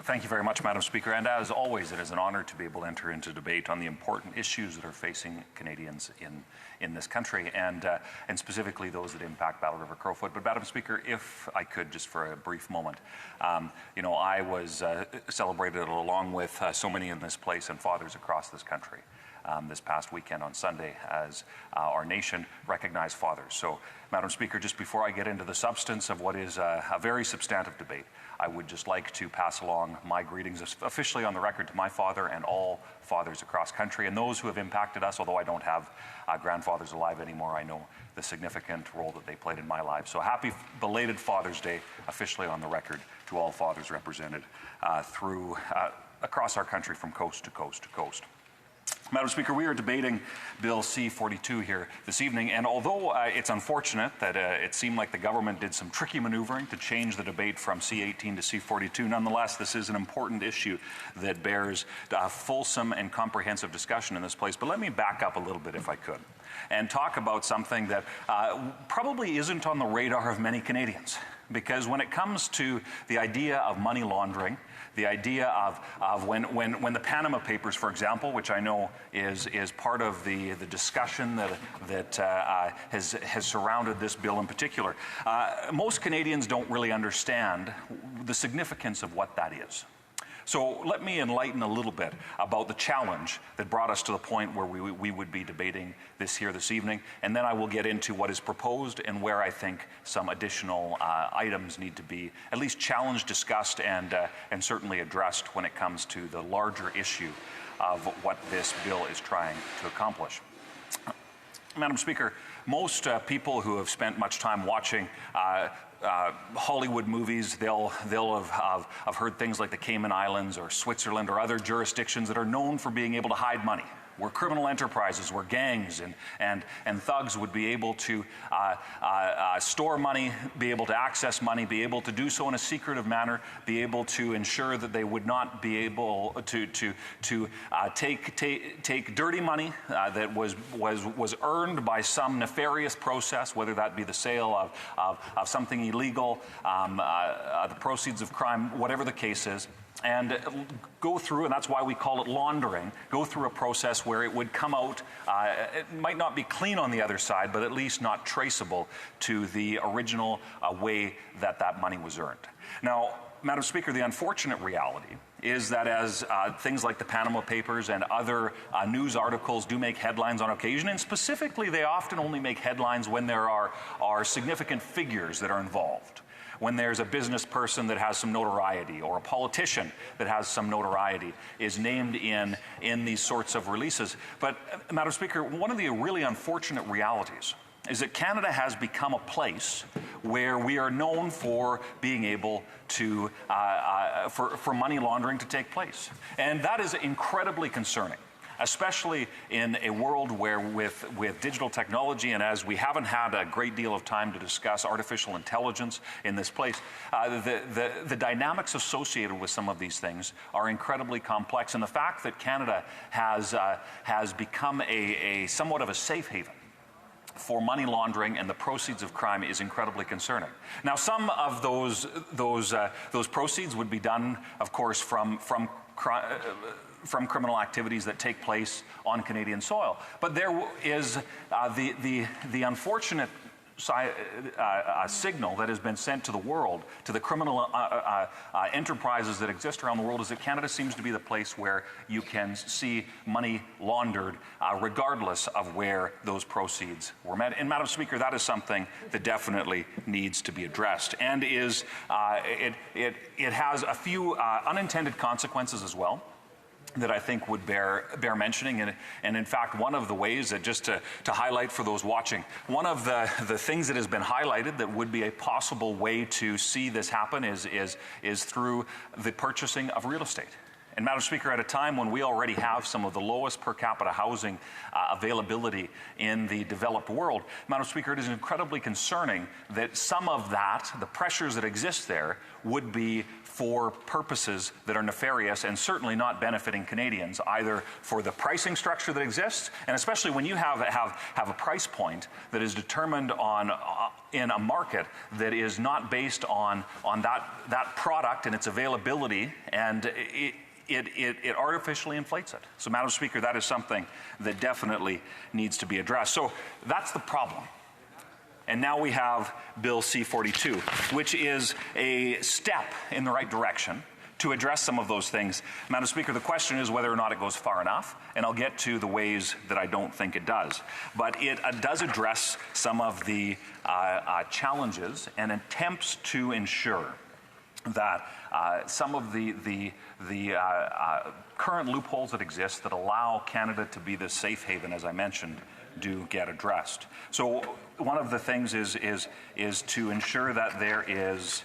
Thank you very much, Madam Speaker. And as always, it is an honour to be able to enter into debate on the important issues that are facing Canadians in this country, and specifically those that impact Battle River Crowfoot. But Madam Speaker, if I could, just for a brief moment, I was celebrated along with so many in this place and fathers across this country this past weekend on Sunday as our nation recognized fathers. So, Madam Speaker, just before I get into the substance of what is a very substantive debate, I would just like to pass along my greetings officially on the record to my father and all fathers across country and those who have impacted us. Although I don't have grandfathers alive anymore, I know the significant role that they played in my life. So happy belated Father's Day officially on the record to all fathers represented across our country from coast to coast to coast. Madam Speaker, we are debating Bill C-42 here this evening, and although it's unfortunate that it seemed like the government did some tricky maneuvering to change the debate from C-18 to C-42, nonetheless, this is an important issue that bears fulsome and comprehensive discussion in this place. But let me back up a little bit, if I could, and talk about something that probably isn't on the radar of many Canadians. Because when it comes to the idea of money laundering, the idea of when the Panama Papers, for example, which I know is part of the discussion that has surrounded this bill in particular, most Canadians don't really understand the significance of what that is. So let me enlighten a little bit about the challenge that brought us to the point where we would be debating this here this evening, and then I will get into what is proposed and where I think some additional items need to be at least challenged, discussed, and certainly addressed when it comes to the larger issue of what this bill is trying to accomplish. Madam Speaker, most people who have spent much time watching Hollywood movies, they'll have heard things like the Cayman Islands or Switzerland or other jurisdictions that are known for being able to hide money, where criminal enterprises, where gangs and thugs would be able to store money, be able to access money, be able to do so in a secretive manner, be able to ensure that they would not be able to take dirty money that was earned by some nefarious process, whether that be the sale of something illegal, the proceeds of crime, whatever the case is, and go through, and that's why we call it laundering, go through a process where it would come out, it might not be clean on the other side, but at least not traceable to the original way that money was earned. Now, Madam Speaker, the unfortunate reality is that as things like the Panama Papers and other news articles do make headlines on occasion, and specifically they often only make headlines when there are significant figures that are involved. When there's a business person that has some notoriety or a politician that has some notoriety is named in these sorts of releases. But, Madam Speaker, one of the really unfortunate realities is that Canada has become a place where we are known for being able to, for money laundering to take place. And that is incredibly concerning, especially in a world where with digital technology, and as we haven't had a great deal of time to discuss artificial intelligence in this place, the dynamics associated with some of these things are incredibly complex. And the fact that Canada has become a somewhat of a safe haven for money laundering and the proceeds of crime is incredibly concerning. Now, some of those proceeds would be done, of course, from criminal activities that take place on Canadian soil. But there is the unfortunate signal that has been sent to the world, to the criminal enterprises that exist around the world, is that Canada seems to be the place where you can see money laundered regardless of where those proceeds were made. And Madam Speaker, that is something that definitely needs to be addressed, and is it has a few unintended consequences as well that I think would bear mentioning. And in fact, one of the ways that, just to highlight for those watching, one of the things that has been highlighted that would be a possible way to see this happen is through the purchasing of real estate. And Madam Speaker, at a time when we already have some of the lowest per capita housing availability in the developed world, Madam Speaker, it is incredibly concerning that some of that, the pressures that exist there, would be for purposes that are nefarious and certainly not benefiting Canadians, either for the pricing structure that exists, and especially when you have a price point that is determined on in a market that is not based on that product and its availability, and it artificially inflates it. So, Madam Speaker, that is something that definitely needs to be addressed. So that's the problem. And now we have Bill C-42, which is a step in the right direction to address some of those things. Madam Speaker, the question is whether or not it goes far enough, and I'll get to the ways that I don't think it does. But it does address some of the challenges and attempts to ensure that some of the current loopholes that exist that allow Canada to be the safe haven, as I mentioned, do get addressed. So one of the things is to ensure that there is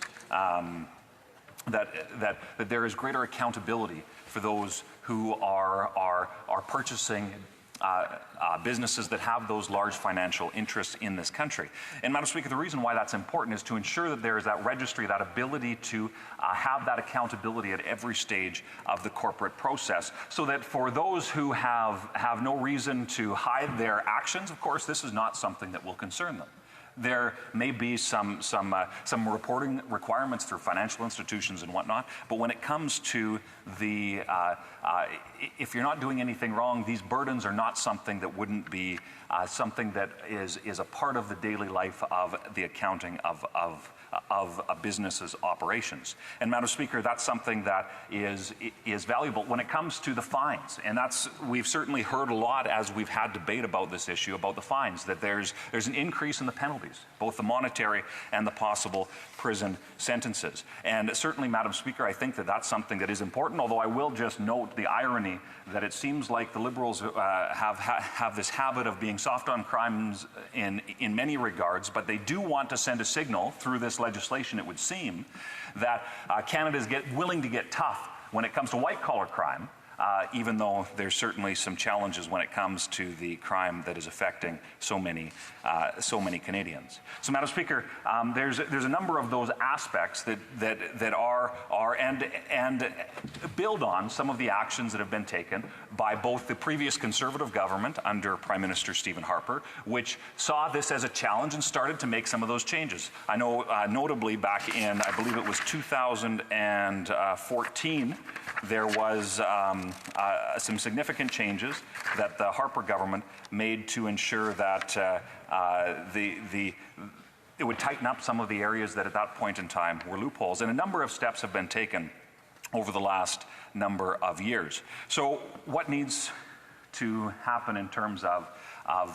that there is greater accountability for those who are purchasing businesses that have those large financial interests in this country. And Madam Speaker, the reason why that's important is to ensure that there is that registry, that ability to have that accountability at every stage of the corporate process, so that for those who have no reason to hide their actions, of course, this is not something that will concern them. There may be some reporting requirements through financial institutions and whatnot, but when it comes to the, if you're not doing anything wrong, these burdens are not something that wouldn't be something that is a part of the daily life of the accounting of a business's operations. And Madam Speaker, that's something that is valuable when it comes to the fines. And we've certainly heard a lot as we've had debate about this issue, about the fines, that there's an increase in the penalties, both the monetary and the possible prison sentences. And certainly, Madam Speaker, I think that that's something that is important, although I will just note the irony that it seems like the Liberals have this habit of being soft on crimes in many regards, but they do want to send a signal through this legislation, it would seem, that Canada is willing to get tough when it comes to white-collar crime, even though there's certainly some challenges when it comes to the crime that is affecting so many Canadians. So, Madam Speaker, there's a number of those aspects that are and build on some of the actions that have been taken by both the previous Conservative government under Prime Minister Stephen Harper, which saw this as a challenge and started to make some of those changes. I know, notably back in, I believe it was 2014, there was some significant changes that the Harper government made to ensure that it would tighten up some of the areas that at that point in time were loopholes. And a number of steps have been taken over the last number of years. So what needs to happen in terms of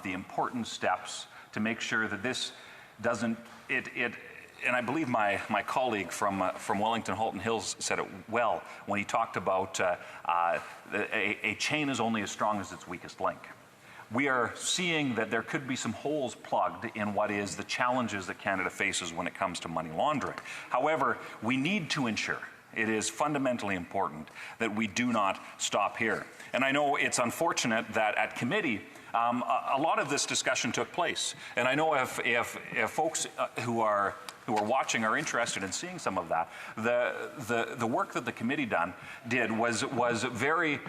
the important steps to make sure that this doesn't, and I believe my colleague from Wellington Halton Hills said it well when he talked about a chain is only as strong as its weakest link. We are seeing that there could be some holes plugged in what is the challenges that Canada faces when it comes to money laundering. However, we need to ensure, it is fundamentally important, that we do not stop here. And I know it's unfortunate that at committee, a lot of this discussion took place. And I know if folks who are watching are interested in seeing some of that, the work that the committee did was very,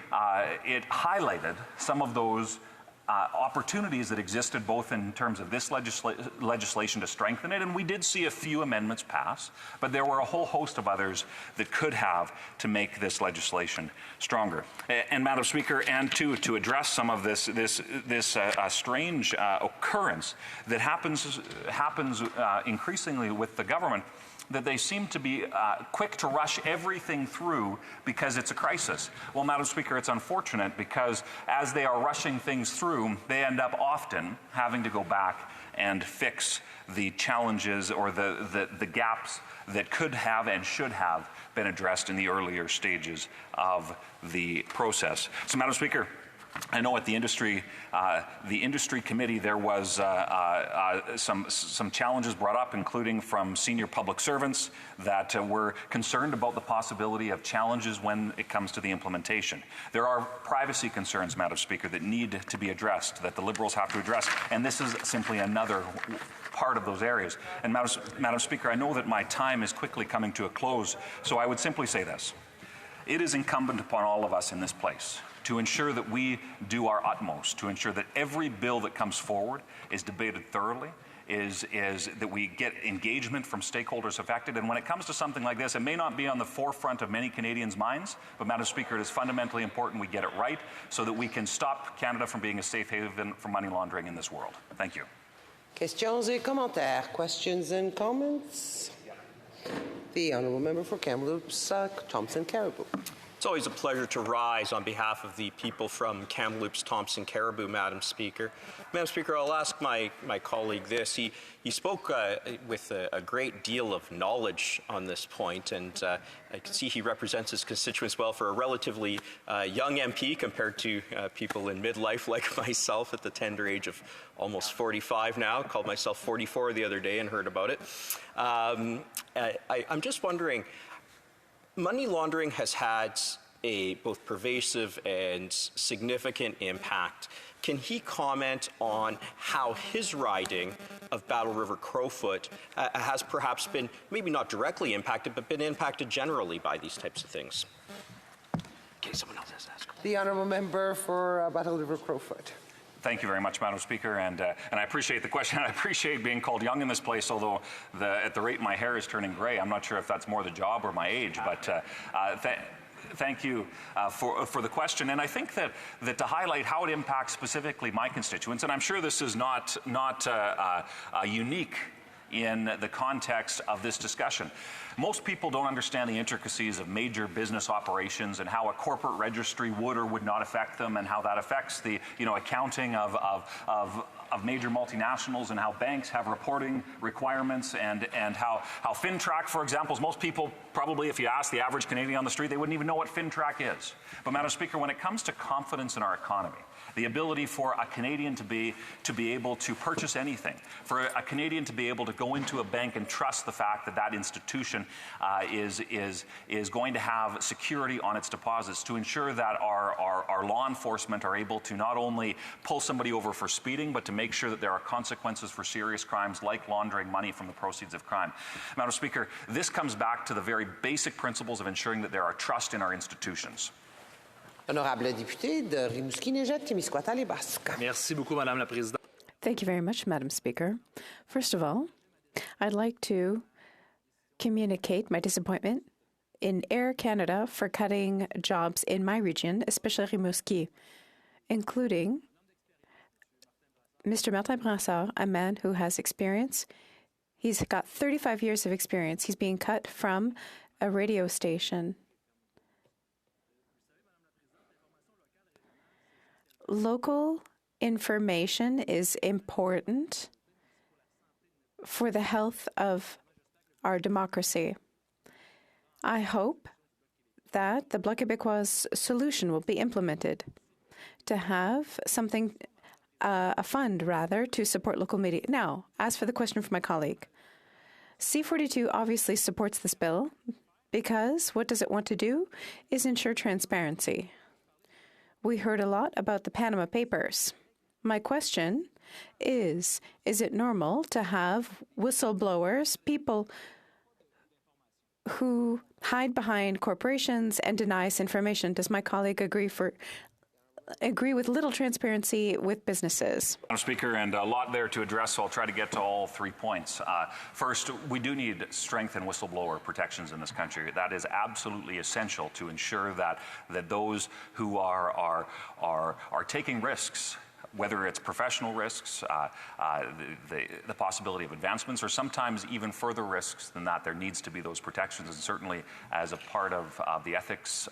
it highlighted some of those opportunities that existed both in terms of this legislation to strengthen it, and we did see a few amendments pass, but there were a whole host of others that could have to make this legislation stronger. And Madam Speaker, and to address some of this strange occurrence that happens increasingly with the government, that they seem to be quick to rush everything through because it's a crisis. Well, Madam Speaker, it's unfortunate because as they are rushing things through, they end up often having to go back and fix the challenges or the gaps that could have and should have been addressed in the earlier stages of the process. So, Madam Speaker, I know at the industry committee there was some challenges brought up, including from senior public servants that were concerned about the possibility of challenges when it comes to the implementation. There are privacy concerns, Madam Speaker, that need to be addressed, that the Liberals have to address, and this is simply another part of those areas. And Madam Speaker, I know that my time is quickly coming to a close, so I would simply say this. It is incumbent upon all of us in this place to ensure that we do our utmost, to ensure that every bill that comes forward is debated thoroughly, is that we get engagement from stakeholders affected. And when it comes to something like this, it may not be on the forefront of many Canadians' minds, but Madam Speaker, it is fundamentally important we get it right so that we can stop Canada from being a safe haven for money laundering in this world. Thank you. Questions et commentaires. Questions and comments? The Honourable Member for Kamloops, Thompson Caribou. It's always a pleasure to rise on behalf of the people from Kamloops, Thompson, Caribou, Madam Speaker. Madam Speaker, I'll ask my colleague this. He spoke with a great deal of knowledge on this point, and I can see he represents his constituents well for a relatively young MP compared to people in midlife like myself at the tender age of almost 45 now. I called myself 44 the other day and heard about it. I'm just wondering, money laundering has had a both pervasive and significant impact. Can he comment on how his riding of Battle River Crowfoot has perhaps been, maybe not directly impacted, but been impacted generally by these types of things? Okay, someone else has to ask. The Honourable Member for Battle River Crowfoot. Thank you very much, Madam Speaker, and I appreciate the question. I appreciate being called young in this place, although at the rate my hair is turning gray, I'm not sure if that's more the job or my age, but thank you for the question. And I think that to highlight how it impacts specifically my constituents, and I'm sure this is not unique in the context of this discussion. Most people don't understand the intricacies of major business operations and how a corporate registry would or would not affect them, and how that affects the accounting of major multinationals, and how banks have reporting requirements, and how FinTrack, for example, most people probably, if you ask the average Canadian on the street, they wouldn't even know what FinTrack is. But Madam Speaker, when it comes to confidence in our economy, the ability for a Canadian to be able to purchase anything, for a Canadian to be able to go into a bank and trust the fact that that institution is going to have security on its deposits, to ensure that our law enforcement are able to not only pull somebody over for speeding, but to make sure that there are consequences for serious crimes like laundering money from the proceeds of crime. Madam Speaker, this comes back to the very basic principles of ensuring that there are trust in our institutions. Honorable député de Rimouski-Neigette-Témiscouata-les-Basques. Merci beaucoup, Madame la Présidente. Thank you very much, Madam Speaker. First of all, I'd like to communicate my disappointment in Air Canada for cutting jobs in my region, especially Rimouski, including Mr. Martin Brassard, a man who has experience. He's got 35 years of experience. He's being cut from a radio station. Local information is important for the health of our democracy. I hope that the Bloc Québécois solution will be implemented to have something, a fund rather, to support local media. Now, as for the question from my colleague, C42 obviously supports this bill because what does it want to do is ensure transparency. We heard a lot about the Panama Papers. My question is it normal to have whistleblowers, people who hide behind corporations and deny us information? Does my colleague agree with little transparency with businesses? Madam Speaker, and a lot there to address, so I'll try to get to all 3 points. First, we do need strength in whistleblower protections in this country. That is absolutely essential to ensure that those who are taking risks, whether it's professional risks, the possibility of advancements, or sometimes even further risks than that, there needs to be those protections. And certainly, as a part of the ethics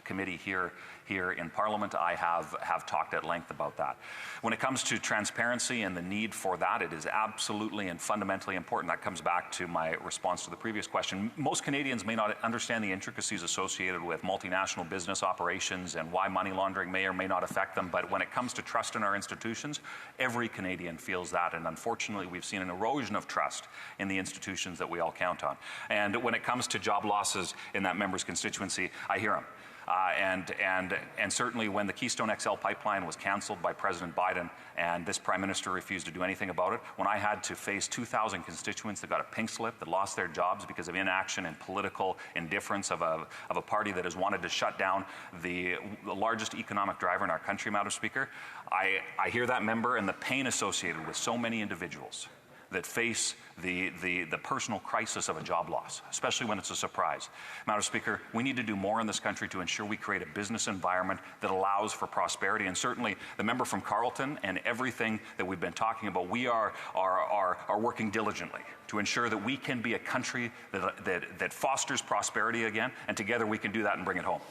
committee here in Parliament, I have talked at length about that. When it comes to transparency and the need for that, it is absolutely and fundamentally important. That comes back to my response to the previous question. Most Canadians may not understand the intricacies associated with multinational business operations and why money laundering may or may not affect them, but when it comes to trust in our institutions, every Canadian feels that, and unfortunately we've seen an erosion of trust in the institutions that we all count on. And when it comes to job losses in that member's constituency, I hear them. And certainly when the Keystone XL pipeline was canceled by President Biden and this Prime Minister refused to do anything about it, when I had to face 2,000 constituents that got a pink slip, that lost their jobs because of inaction and political indifference of a party that has wanted to shut down the largest economic driver in our country, Madam Speaker, I hear that member and the pain associated with so many individuals that face the personal crisis of a job loss, especially when it's a surprise. Madam Speaker, we need to do more in this country to ensure we create a business environment that allows for prosperity. And certainly the member from Carleton and everything that we've been talking about, we are working diligently to ensure that we can be a country that fosters prosperity again, and together we can do that and bring it home.